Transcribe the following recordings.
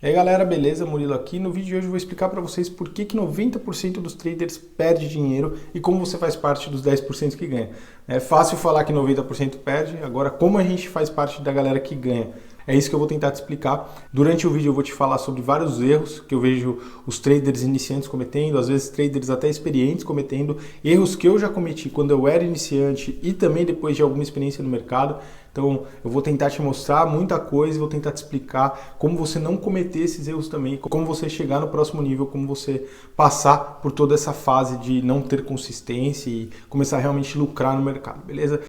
E aí galera, beleza? Murilo aqui. No vídeo de hoje eu vou explicar para vocês por que 90% dos traders perde dinheiro e como você faz parte dos 10% que ganha. É fácil falar que 90% perde, agora como a gente faz parte da galera que ganha? É isso que eu vou tentar te explicar. Durante o vídeo eu vou te falar sobre vários erros que eu vejo os traders iniciantes cometendo, às vezes traders até experientes cometendo, erros que eu já cometi quando eu era iniciante e também depois de alguma experiência no mercado. Então eu vou tentar te mostrar muita coisa e vou tentar te explicar como você não cometer esses erros também, como você chegar no próximo nível, como você passar por toda essa fase de não ter consistência e começar a realmente lucrar no mercado, beleza?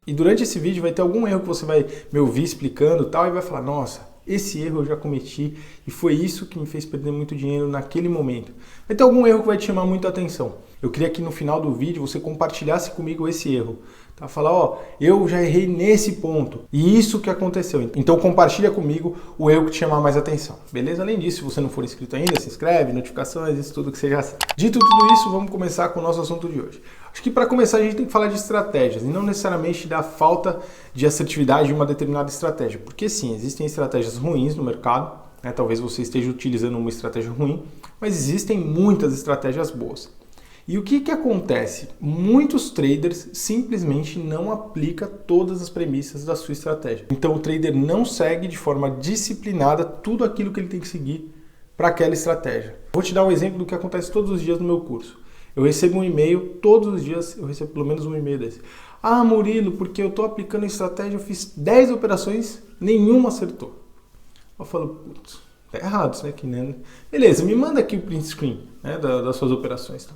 E durante esse vídeo vai ter algum erro que você vai me ouvir explicando e tal, e vai falar, nossa, esse erro eu já cometi e foi isso que me fez perder muito dinheiro naquele momento. Vai ter algum erro que vai te chamar muita atenção. Eu queria que no final do vídeo você compartilhasse comigo esse erro. Tá? Falar, ó, eu já errei nesse ponto e isso que aconteceu. Então compartilha comigo o erro que te chamar mais atenção, beleza? Além disso, se você não for inscrito ainda, se inscreve, notificações, isso tudo que você já sabe. Dito tudo isso, vamos começar com o nosso assunto de hoje. Acho que para começar a gente tem que falar de estratégias e não necessariamente da falta de assertividade de uma determinada estratégia. Porque sim, existem estratégias ruins no mercado, né? Talvez você esteja utilizando uma estratégia ruim, mas existem muitas estratégias boas. E o que acontece? Muitos traders simplesmente não aplicam todas as premissas da sua estratégia. Então o trader não segue de forma disciplinada tudo aquilo que ele tem que seguir para aquela estratégia. Vou te dar um exemplo do que acontece todos os dias no meu curso. Eu recebo um e-mail, todos os dias eu recebo pelo menos um e-mail desse. Ah, Murilo, porque eu estou aplicando a estratégia, eu fiz 10 operações, nenhuma acertou. Eu falo, putz, tá errado isso aqui, né? Beleza, me manda aqui o print screen, né, das suas operações. Tá?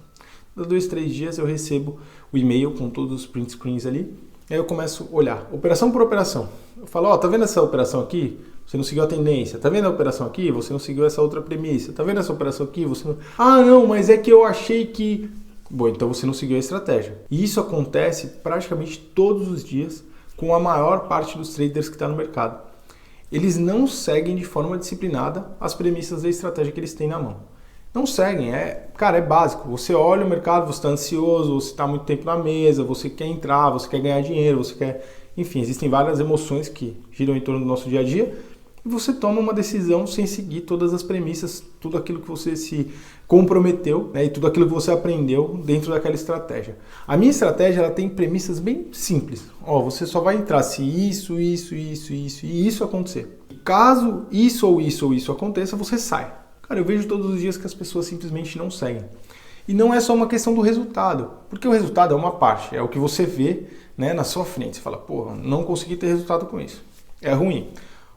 Dá 2, 3 dias eu recebo o e-mail com todos os print screens ali. Aí eu começo a olhar, operação por operação. Eu falo, ó, tá vendo essa operação aqui? Você não seguiu a tendência. Tá vendo a operação aqui? Você não seguiu essa outra premissa. Tá vendo essa operação aqui? Você não... Ah, não, mas é que eu achei que... Bom, então você não seguiu a estratégia. E isso acontece praticamente todos os dias com a maior parte dos traders que está no mercado. Eles não seguem de forma disciplinada as premissas da estratégia que eles têm na mão. Não seguem, cara, é básico. Você olha o mercado, você está ansioso, você está muito tempo na mesa, você quer entrar, você quer ganhar dinheiro, você quer... Enfim, existem várias emoções que giram em torno do nosso dia a dia e você toma uma decisão sem seguir todas as premissas, tudo aquilo que você se comprometeu, né, e tudo aquilo que você aprendeu dentro daquela estratégia. A minha estratégia ela tem premissas bem simples. Ó, você só vai entrar se isso e isso acontecer. Caso isso ou isso aconteça, você sai. Cara, eu vejo todos os dias que as pessoas simplesmente não seguem. E não é só uma questão do resultado, porque o resultado é uma parte, é o que você vê, né, na sua frente. Você fala, porra, não consegui ter resultado com isso. É ruim.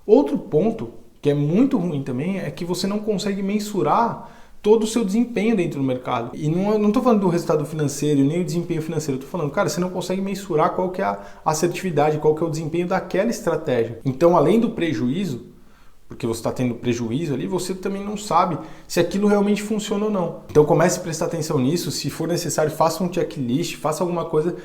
Outro ponto, que é muito ruim também, é que você não consegue mensurar todo o seu desempenho dentro do mercado. E não estou falando do resultado financeiro, nem o desempenho financeiro. Estou falando, cara, você não consegue mensurar qual que é a assertividade, qual que é o desempenho daquela estratégia. Então, além do prejuízo, porque você está tendo prejuízo ali, você também não sabe se aquilo realmente funciona ou não. Então comece a prestar atenção nisso, se for necessário, faça um checklist, faça alguma coisa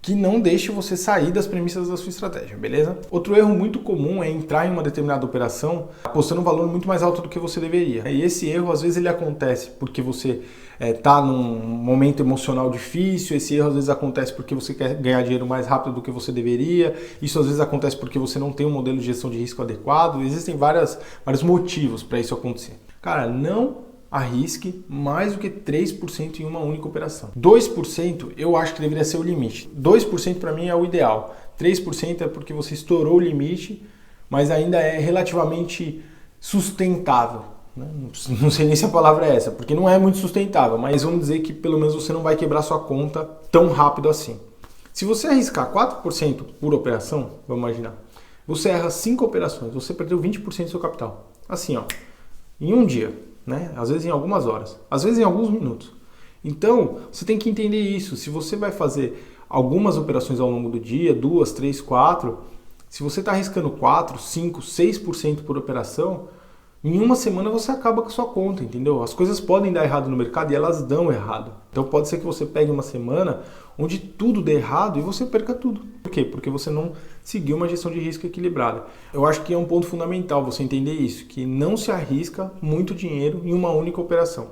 que não deixe você sair das premissas da sua estratégia, beleza? Outro erro muito comum é entrar em uma determinada operação apostando um valor muito mais alto do que você deveria. E esse erro, às vezes, ele acontece porque você está num momento emocional difícil, esse erro às vezes acontece porque você quer ganhar dinheiro mais rápido do que você deveria, isso às vezes acontece porque você não tem um modelo de gestão de risco adequado, existem vários motivos para isso acontecer. Cara, não arrisque mais do que 3% em uma única operação. 2% eu acho que deveria ser o limite. 2% para mim é o ideal. 3% é porque você estourou o limite, mas ainda é relativamente sustentável. Não sei nem se a palavra é essa, porque não é muito sustentável, mas vamos dizer que pelo menos você não vai quebrar sua conta tão rápido assim. Se você arriscar 4% por operação, vamos imaginar, você erra 5 operações, você perdeu 20% do seu capital. Assim, ó, em um dia. Né? Às vezes em algumas horas, às vezes em alguns minutos. Então, você tem que entender isso. Se você vai fazer algumas operações ao longo do dia, 2, 3, 4, se você está arriscando 4, 5, 6% por operação, em uma semana você acaba com a sua conta, entendeu? As coisas podem dar errado no mercado e elas dão errado. Então pode ser que você pegue uma semana onde tudo dê errado e você perca tudo. Por quê? Porque você não seguiu uma gestão de risco equilibrada. Eu acho que é um ponto fundamental você entender isso, que não se arrisca muito dinheiro em uma única operação.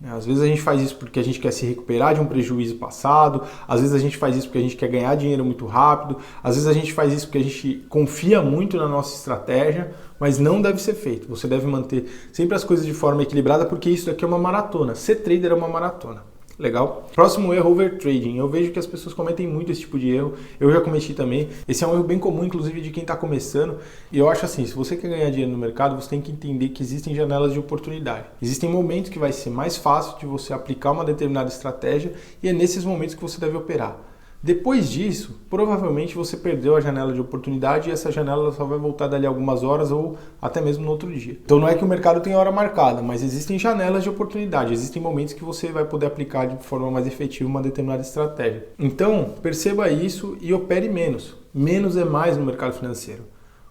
Às vezes a gente faz isso porque a gente quer se recuperar de um prejuízo passado, às vezes a gente faz isso porque a gente quer ganhar dinheiro muito rápido, às vezes a gente faz isso porque a gente confia muito na nossa estratégia, mas não deve ser feito. Você deve manter sempre as coisas de forma equilibrada, porque isso daqui é uma maratona. Ser trader é uma maratona. Legal? Próximo erro, overtrading. Eu vejo que as pessoas cometem muito esse tipo de erro. Eu já cometi também. Esse é um erro bem comum, inclusive, de quem está começando. E eu acho assim, se você quer ganhar dinheiro no mercado, você tem que entender que existem janelas de oportunidade. Existem momentos que vai ser mais fácil de você aplicar uma determinada estratégia e é nesses momentos que você deve operar. Depois disso, provavelmente você perdeu a janela de oportunidade e essa janela só vai voltar dali algumas horas ou até mesmo no outro dia. Então não é que o mercado tem hora marcada, mas existem janelas de oportunidade, existem momentos que você vai poder aplicar de forma mais efetiva uma determinada estratégia. Então, perceba isso e opere menos. Menos é mais no mercado financeiro.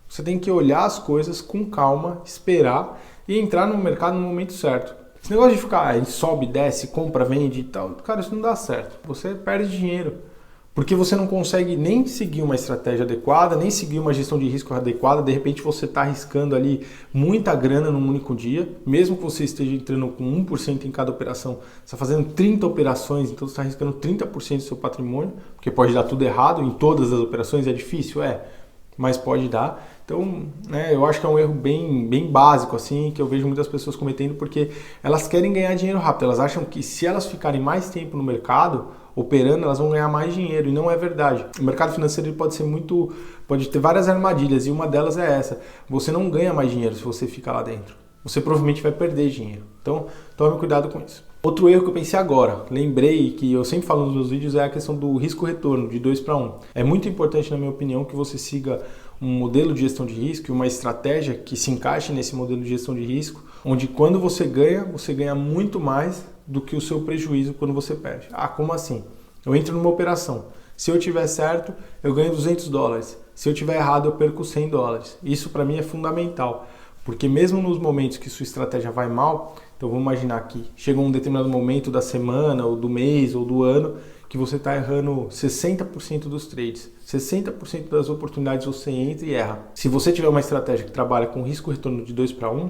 Você tem que olhar as coisas com calma, esperar e entrar no mercado no momento certo. Esse negócio de ficar sobe, desce, compra, vende e tal, cara, isso não dá certo. Você perde dinheiro. Porque você não consegue nem seguir uma estratégia adequada, nem seguir uma gestão de risco adequada. De repente você está arriscando ali muita grana num único dia, mesmo que você esteja entrando com 1% em cada operação, você está fazendo 30 operações, então você está arriscando 30% do seu patrimônio, porque pode dar tudo errado em todas as operações, é difícil, mas pode dar. Então, eu acho que é um erro bem básico, assim, que eu vejo muitas pessoas cometendo, porque elas querem ganhar dinheiro rápido. Elas acham que se elas ficarem mais tempo no mercado, operando, elas vão ganhar mais dinheiro, e não é verdade. O mercado financeiro ele pode ter várias armadilhas, e uma delas é essa. Você não ganha mais dinheiro se você ficar lá dentro. Você provavelmente vai perder dinheiro. Então, tome cuidado com isso. Outro erro que eu pensei agora, lembrei que eu sempre falo nos meus vídeos, é a questão do risco-retorno, de 2 para 1. É muito importante, na minha opinião, que você siga um modelo de gestão de risco e uma estratégia que se encaixe nesse modelo de gestão de risco, onde quando você ganha muito mais do que o seu prejuízo quando você perde. Como assim? Eu entro numa operação. Se eu tiver certo, eu ganho $200. Se eu tiver errado, eu perco $100. Isso para mim é fundamental, porque mesmo nos momentos que sua estratégia vai mal, então vamos imaginar que chega um determinado momento da semana, ou do mês, ou do ano, que você está errando 60% dos trades. 60% das oportunidades você entra e erra. Se você tiver uma estratégia que trabalha com risco-retorno de 2 para 1,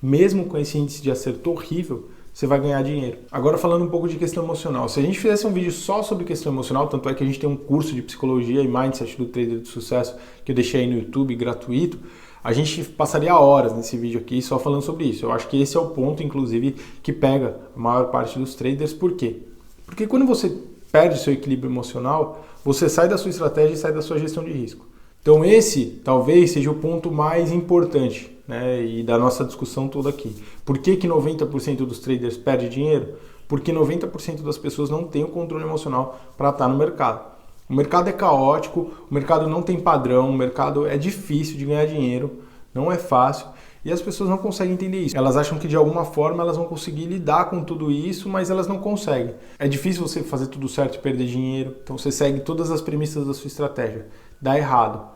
mesmo com esse índice de acerto horrível, você vai ganhar dinheiro. Agora falando um pouco de questão emocional. Se a gente fizesse um vídeo só sobre questão emocional, tanto é que a gente tem um curso de psicologia e mindset do trader de sucesso que eu deixei aí no YouTube gratuito, a gente passaria horas nesse vídeo aqui só falando sobre isso. Eu acho que esse é o ponto, inclusive, que pega a maior parte dos traders. Por quê? Porque quando você perde seu equilíbrio emocional, você sai da sua estratégia e sai da sua gestão de risco. Então esse talvez seja o ponto mais importante, e da nossa discussão toda aqui. Por que 90% dos traders perdem dinheiro? Porque 90% das pessoas não têm o controle emocional para estar no mercado. O mercado é caótico, o mercado não tem padrão, o mercado é difícil de ganhar dinheiro, não é fácil. E as pessoas não conseguem entender isso. Elas acham que de alguma forma elas vão conseguir lidar com tudo isso, mas elas não conseguem. É difícil você fazer tudo certo e perder dinheiro. Então você segue todas as premissas da sua estratégia. Dá errado.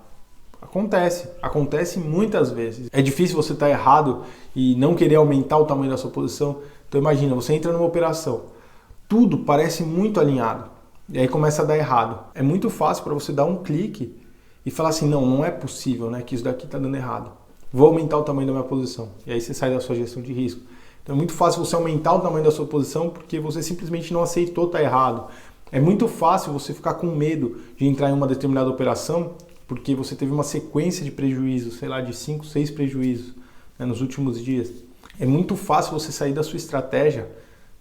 Acontece muitas vezes. É difícil você estar errado e não querer aumentar o tamanho da sua posição. Então imagina, você entra numa operação, tudo parece muito alinhado, e aí começa a dar errado. É muito fácil para você dar um clique e falar assim, não é possível, que isso daqui está dando errado. Vou aumentar o tamanho da minha posição. E aí você sai da sua gestão de risco. Então é muito fácil você aumentar o tamanho da sua posição porque você simplesmente não aceitou estar errado. É muito fácil você ficar com medo de entrar em uma determinada operação porque você teve uma sequência de prejuízos, de 5, 6 prejuízos nos últimos dias. É muito fácil você sair da sua estratégia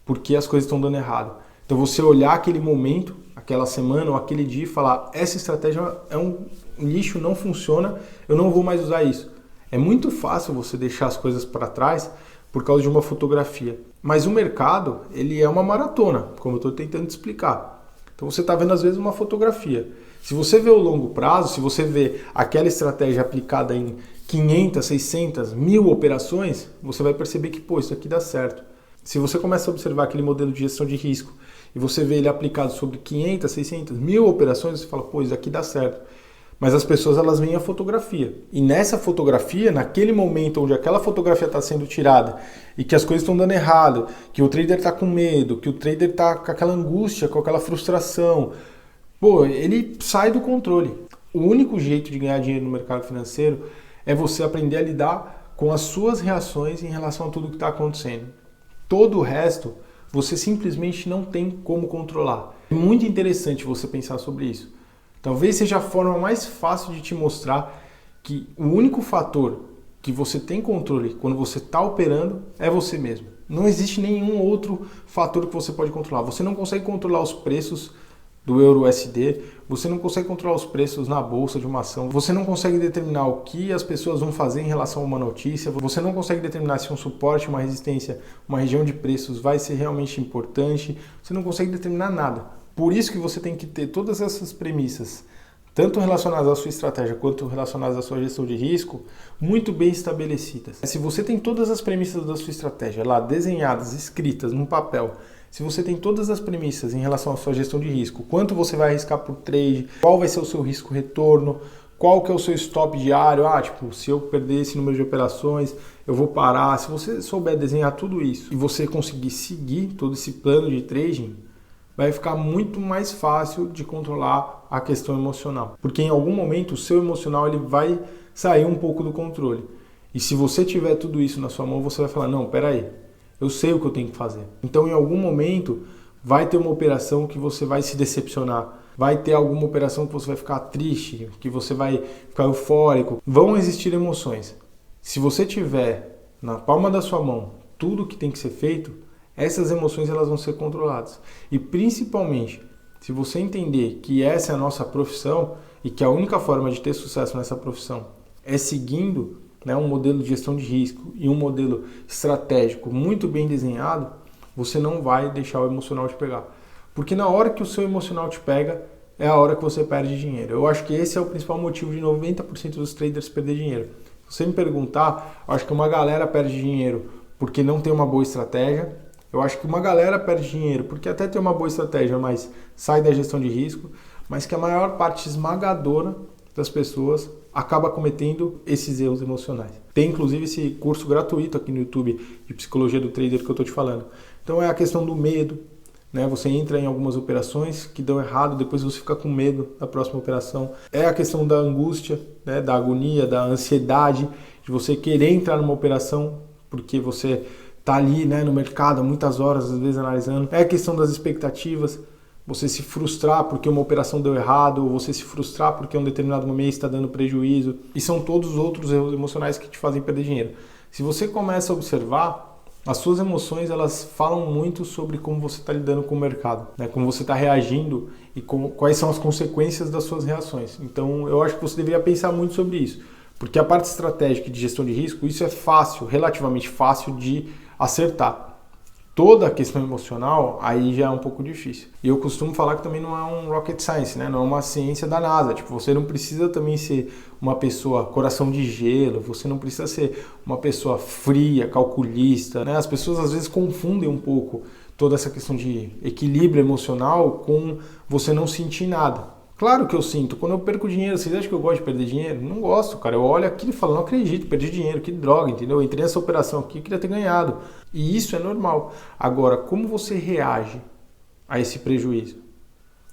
porque as coisas estão dando errado. Então você olhar aquele momento, aquela semana ou aquele dia e falar, essa estratégia é um lixo, não funciona, eu não vou mais usar isso. É muito fácil você deixar as coisas para trás por causa de uma fotografia. Mas o mercado, ele é uma maratona, como eu estou tentando te explicar. Então você está vendo às vezes uma fotografia. Se você vê o longo prazo, se você vê aquela estratégia aplicada em 500, 600, 1000 operações, você vai perceber que, isso aqui dá certo. Se você começa a observar aquele modelo de gestão de risco e você vê ele aplicado sobre 500, 600, 1000 operações, você fala, isso aqui dá certo. Mas as pessoas, elas veem a fotografia. E nessa fotografia, naquele momento onde aquela fotografia está sendo tirada e que as coisas estão dando errado, que o trader está com medo, que o trader está com aquela angústia, com aquela frustração, ele sai do controle. O único jeito de ganhar dinheiro no mercado financeiro é você aprender a lidar com as suas reações em relação a tudo que está acontecendo. Todo o resto você simplesmente não tem como controlar. É muito interessante você pensar sobre isso. Talvez seja a forma mais fácil de te mostrar que o único fator que você tem controle quando você está operando é você mesmo. Não existe nenhum outro fator que você pode controlar. Você não consegue controlar os preços do euro USD, você não consegue controlar os preços na bolsa de uma ação, você não consegue determinar o que as pessoas vão fazer em relação a uma notícia, você não consegue determinar se um suporte, uma resistência, uma região de preços vai ser realmente importante, você não consegue determinar nada. Por isso que você tem que ter todas essas premissas, tanto relacionadas à sua estratégia quanto relacionadas à sua gestão de risco, muito bem estabelecidas. Se você tem todas as premissas da sua estratégia lá desenhadas, escritas num papel, se você tem todas as premissas em relação à sua gestão de risco, quanto você vai arriscar por trade, qual vai ser o seu risco retorno, qual que é o seu stop diário, se eu perder esse número de operações, eu vou parar. Se você souber desenhar tudo isso e você conseguir seguir todo esse plano de trading, vai ficar muito mais fácil de controlar a questão emocional. Porque em algum momento o seu emocional ele vai sair um pouco do controle. E se você tiver tudo isso na sua mão, você vai falar, não, peraí, eu sei o que eu tenho que fazer. Então, em algum momento, vai ter uma operação que você vai se decepcionar. Vai ter alguma operação que você vai ficar triste, que você vai ficar eufórico. Vão existir emoções. Se você tiver na palma da sua mão tudo que tem que ser feito, essas emoções elas vão ser controladas. E principalmente, se você entender que essa é a nossa profissão e que a única forma de ter sucesso nessa profissão é seguindo um modelo de gestão de risco e um modelo estratégico muito bem desenhado, você não vai deixar o emocional te pegar. Porque na hora que o seu emocional te pega, é a hora que você perde dinheiro. Eu acho que esse é o principal motivo de 90% dos traders perder dinheiro. Se você me perguntar, eu acho que uma galera perde dinheiro porque não tem uma boa estratégia. Eu acho que uma galera perde dinheiro porque até tem uma boa estratégia, mas sai da gestão de risco. Mas que a maior parte esmagadora das pessoas acaba cometendo esses erros emocionais. Tem inclusive esse curso gratuito aqui no YouTube de psicologia do trader que eu estou te falando. Então é a questão do medo, Você entra em algumas operações que dão errado, depois você fica com medo da próxima operação. É a questão da angústia, da agonia, da ansiedade, de você querer entrar numa operação porque você está ali no mercado há muitas horas, às vezes analisando. É a questão das expectativas, você se frustrar porque uma operação deu errado, ou você se frustrar porque um determinado mês está dando prejuízo. E são todos outros erros emocionais que te fazem perder dinheiro. Se você começa a observar, as suas emoções elas falam muito sobre como você está lidando com o mercado, como você está reagindo e quais são as consequências das suas reações. Então eu acho que você deveria pensar muito sobre isso, porque a parte estratégica de gestão de risco, isso é fácil, relativamente fácil de acertar. Toda a questão emocional, aí já é um pouco difícil. E eu costumo falar que também não é um rocket science, não é uma ciência da NASA. Você não precisa também ser uma pessoa coração de gelo, você não precisa ser uma pessoa fria, calculista. As pessoas às vezes confundem um pouco toda essa questão de equilíbrio emocional com você não sentir nada. Claro que eu sinto, quando eu perco dinheiro, vocês acham que eu gosto de perder dinheiro? Não gosto, cara. Eu olho aquilo e falo, não acredito, perdi dinheiro, que droga, entendeu? Eu entrei nessa operação aqui, queria ter ganhado. E isso é normal. Agora, como você reage a esse prejuízo?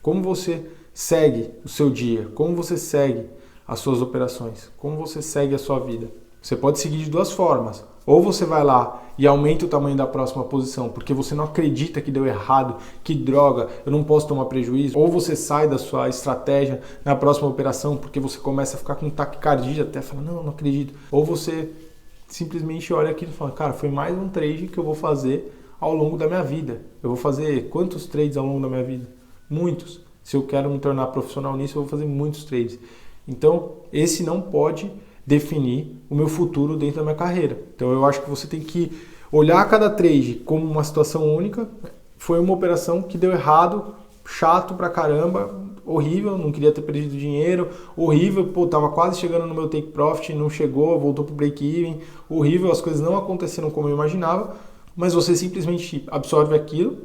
Como você segue o seu dia? Como você segue as suas operações? Como você segue a sua vida? Você pode seguir de duas formas. Ou você vai lá e aumenta o tamanho da próxima posição porque você não acredita que deu errado, que droga, eu não posso tomar prejuízo. Ou você sai da sua estratégia na próxima operação porque você começa a ficar com taquicardia, até fala, não acredito. Ou você simplesmente olha aquilo e fala, cara, foi mais um trade que eu vou fazer ao longo da minha vida. Eu vou fazer quantos trades ao longo da minha vida? Muitos. Se eu quero me tornar profissional nisso, eu vou fazer muitos trades. Então, esse não pode definir o meu futuro dentro da minha carreira. Então eu acho que você tem que olhar cada trade como uma situação única. Foi uma operação que deu errado, chato pra caramba, horrível, não queria ter perdido dinheiro, horrível, tava quase chegando no meu take profit, não chegou, voltou pro break-even, horrível, as coisas não aconteceram como eu imaginava, mas você simplesmente absorve aquilo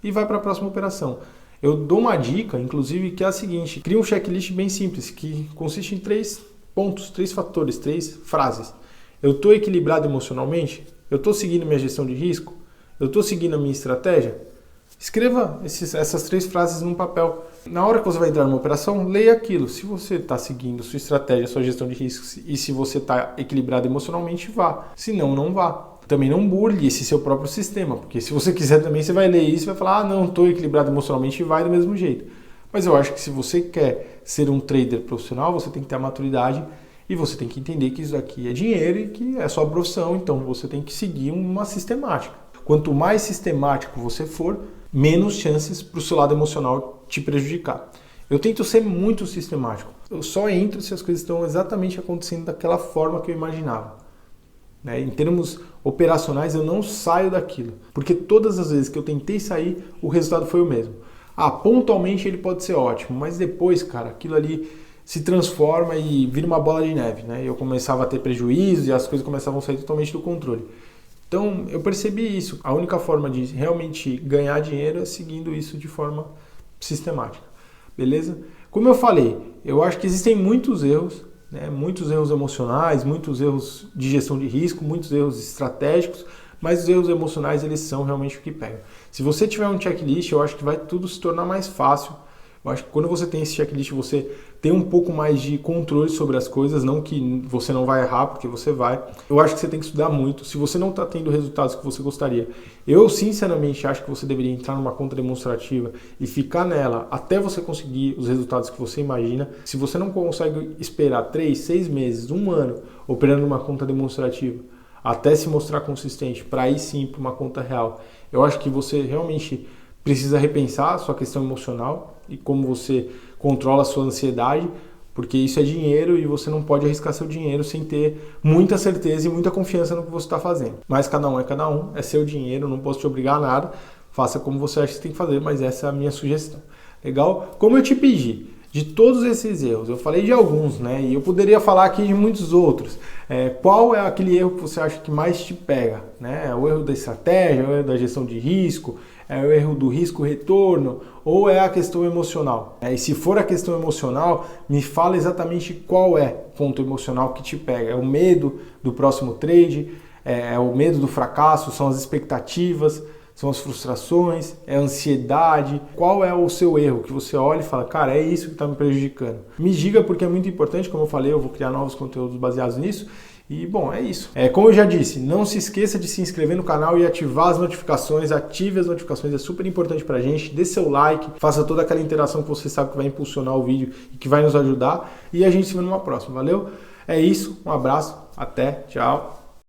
e vai para a próxima operação. Eu dou uma dica, inclusive, que é a seguinte, cria um checklist bem simples, que consiste em 3 pontos, 3 fatores, 3 frases. Eu estou equilibrado emocionalmente? Eu estou seguindo minha gestão de risco? Eu estou seguindo a minha estratégia? Escreva essas 3 frases num papel. Na hora que você vai entrar numa operação, leia aquilo. Se você está seguindo sua estratégia, sua gestão de riscos e se você está equilibrado emocionalmente, vá. Se não, não vá. também não burle esse seu próprio sistema, porque se você quiser também, você vai ler isso e vai falar, não, estou equilibrado emocionalmente e vai do mesmo jeito. Mas eu acho que se você quer ser um trader profissional, você tem que ter a maturidade e você tem que entender que isso aqui é dinheiro e que é sua profissão, então você tem que seguir uma sistemática. Quanto mais sistemático você for, menos chances para o seu lado emocional te prejudicar. Eu tento ser muito sistemático. Eu só entro se as coisas estão exatamente acontecendo daquela forma que eu imaginava. Em termos operacionais, eu não saio daquilo. Porque todas as vezes que eu tentei sair, o resultado foi o mesmo. Pontualmente ele pode ser ótimo, mas depois, cara, aquilo ali se transforma e vira uma bola de neve. Eu começava a ter prejuízo e as coisas começavam a sair totalmente do controle. Então, eu percebi isso. A única forma de realmente ganhar dinheiro é seguindo isso de forma sistemática. Beleza? Como eu falei, eu acho que existem muitos erros, muitos erros emocionais, muitos erros de gestão de risco, muitos erros estratégicos, mas os erros emocionais eles são realmente o que pegam. Se você tiver um checklist, eu acho que vai tudo se tornar mais fácil. Eu acho que quando você tem esse checklist, você tem um pouco mais de controle sobre as coisas, não que você não vai errar, porque você vai. Eu acho que você tem que estudar muito. Se você não está tendo resultados que você gostaria, eu sinceramente acho que você deveria entrar numa conta demonstrativa e ficar nela até você conseguir os resultados que você imagina. Se você não consegue esperar 3, 6 meses, 1 ano operando numa conta demonstrativa, até se mostrar consistente, para aí sim para uma conta real, eu acho que você realmente precisa repensar a sua questão emocional e como você controla a sua ansiedade, porque isso é dinheiro e você não pode arriscar seu dinheiro sem ter muita certeza e muita confiança no que você está fazendo. Mas cada um, é seu dinheiro, não posso te obrigar a nada, faça como você acha que tem que fazer, mas essa é a minha sugestão. Legal? Como eu te pedi, de todos esses erros, eu falei de alguns, e eu poderia falar aqui de muitos outros. Qual é aquele erro que você acha que mais te pega? É o erro da estratégia, é o erro da gestão de risco, é o erro do risco-retorno ou é a questão emocional? E se for a questão emocional, me fala exatamente qual é o ponto emocional que te pega. É o medo do próximo trade, é o medo do fracasso, são as expectativas, são as frustrações, é a ansiedade. Qual é o seu erro que você olha e fala, cara, é isso que está me prejudicando? Me diga, porque é muito importante, como eu falei, eu vou criar novos conteúdos baseados nisso. E, bom, é isso. Como eu já disse, não se esqueça de se inscrever no canal e ativar as notificações. Ative as notificações, é super importante pra gente. Dê seu like, faça toda aquela interação que você sabe que vai impulsionar o vídeo e que vai nos ajudar. E a gente se vê numa próxima, valeu? É isso, um abraço, até, tchau.